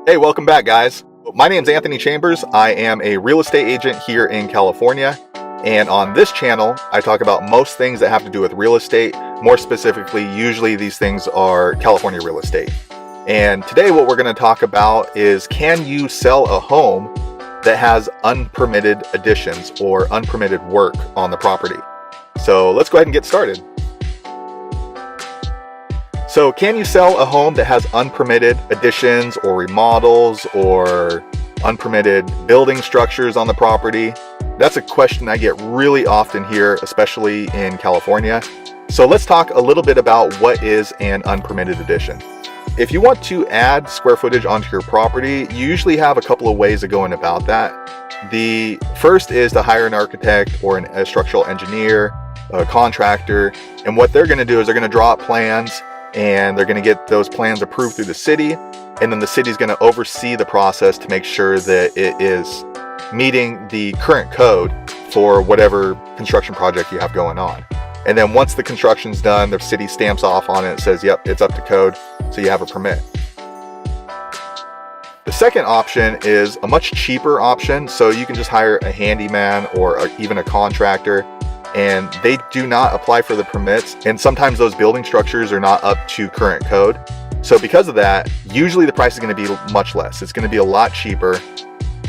Hey, welcome back, guys. My name's Anthony Chambers. I am a real estate agent here in California. And on this channel, I talk about most things that have to do with real estate. More specifically, usually these things are California real estate. And today what we're going to talk about is, can you sell a home that has unpermitted additions or unpermitted work on the property? So let's go ahead and get started. So can you sell a home that has unpermitted additions or remodels or unpermitted building structures on the property? That's a question I get really often here, especially in California. So let's talk a little bit about what is an unpermitted addition. If you want to add square footage onto your property, you usually have a couple of ways of going about that. The first is to hire an architect or a structural engineer, a contractor, and what they're going to do is they're going to draw up plans, and they're going to get those plans approved through the city, and then the city is going to oversee the process to make sure that it is meeting the current code for whatever construction project you have going on. And then once the construction's done, the city stamps off on it and says, yep, it's up to code, so you have a permit. The second option is a much cheaper option, so you can just hire a handyman or even a contractor, and they do not apply for the permits, and sometimes those building structures are not up to current code. So because of that, usually the price is going to be much less. It's going to be a lot cheaper,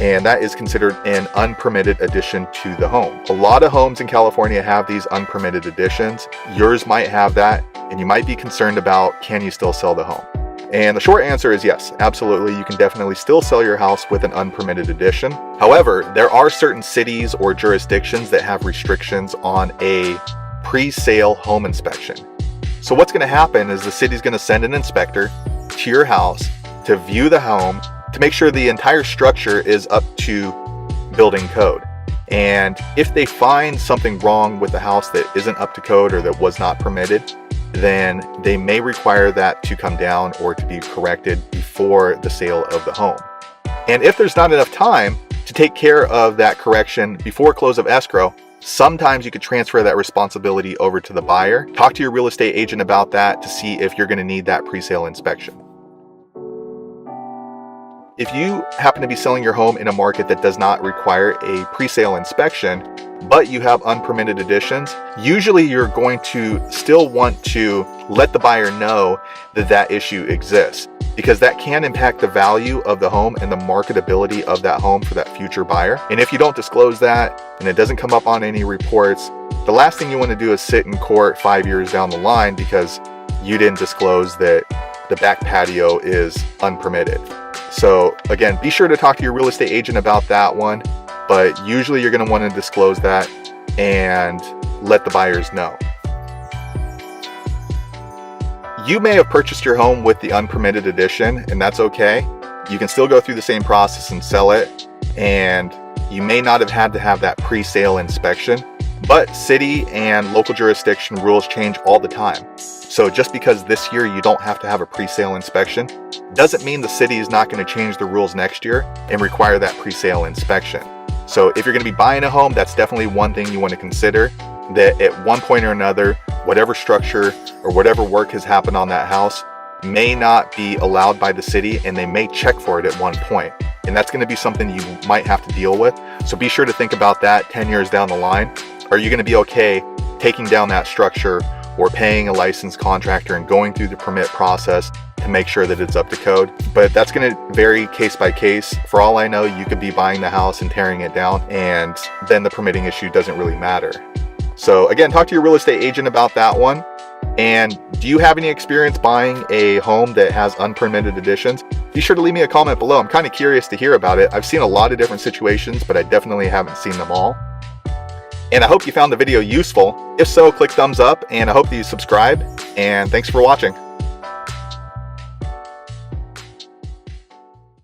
and that is considered an unpermitted addition to the home. A lot of homes in California have these unpermitted additions. Yours might have that, and you might be concerned about, can you still sell the home? And the short answer is yes, absolutely. You can definitely still sell your house with an unpermitted addition. However, there are certain cities or jurisdictions that have restrictions on a pre-sale home inspection. So what's going to happen is the city's going to send an inspector to your house to view the home to make sure the entire structure is up to building code. And if they find something wrong with the house that isn't up to code or that was not permitted, then they may require that to come down or to be corrected before the sale of the home. And if there's not enough time to take care of that correction before close of escrow, sometimes you could transfer that responsibility over to the buyer. Talk to your real estate agent about that to see if you're going to need that pre-sale inspection. If you happen to be selling your home in a market that does not require a pre-sale inspection, but you have unpermitted additions, usually you're going to still want to let the buyer know that that issue exists, because that can impact the value of the home and the marketability of that home for that future buyer. And if you don't disclose that and it doesn't come up on any reports, the last thing you want to do is sit in court 5 years down the line because you didn't disclose that the back patio is unpermitted. So again, be sure to talk to your real estate agent about that one, but usually you're going to want to disclose that and let the buyers know. You may have purchased your home with the unpermitted addition, and that's okay. You can still go through the same process and sell it, and you may not have had to have that pre-sale inspection, but city and local jurisdiction rules change all the time. So just because this year you don't have to have a pre-sale inspection doesn't mean the city is not going to change the rules next year and require that pre-sale inspection. So if you're going to be buying a home, that's definitely one thing you want to consider, that at one point or another, whatever structure or whatever work has happened on that house may not be allowed by the city, and they may check for it at one point. And that's going to be something you might have to deal with. So be sure to think about that 10 years down the line. Are you going to be okay taking down that structure or paying a licensed contractor and going through the permit process to make sure that it's up to code? But that's going to vary case by case. For all I know, you could be buying the house and tearing it down, and then the permitting issue doesn't really matter. So again, talk to your real estate agent about that one. And do you have any experience buying a home that has unpermitted additions? Be sure to leave me a comment below. I'm kind of curious to hear about it. I've seen a lot of different situations, but I definitely haven't seen them all. And I hope you found the video useful. If so, click thumbs up, and I hope that you subscribe, and thanks for watching.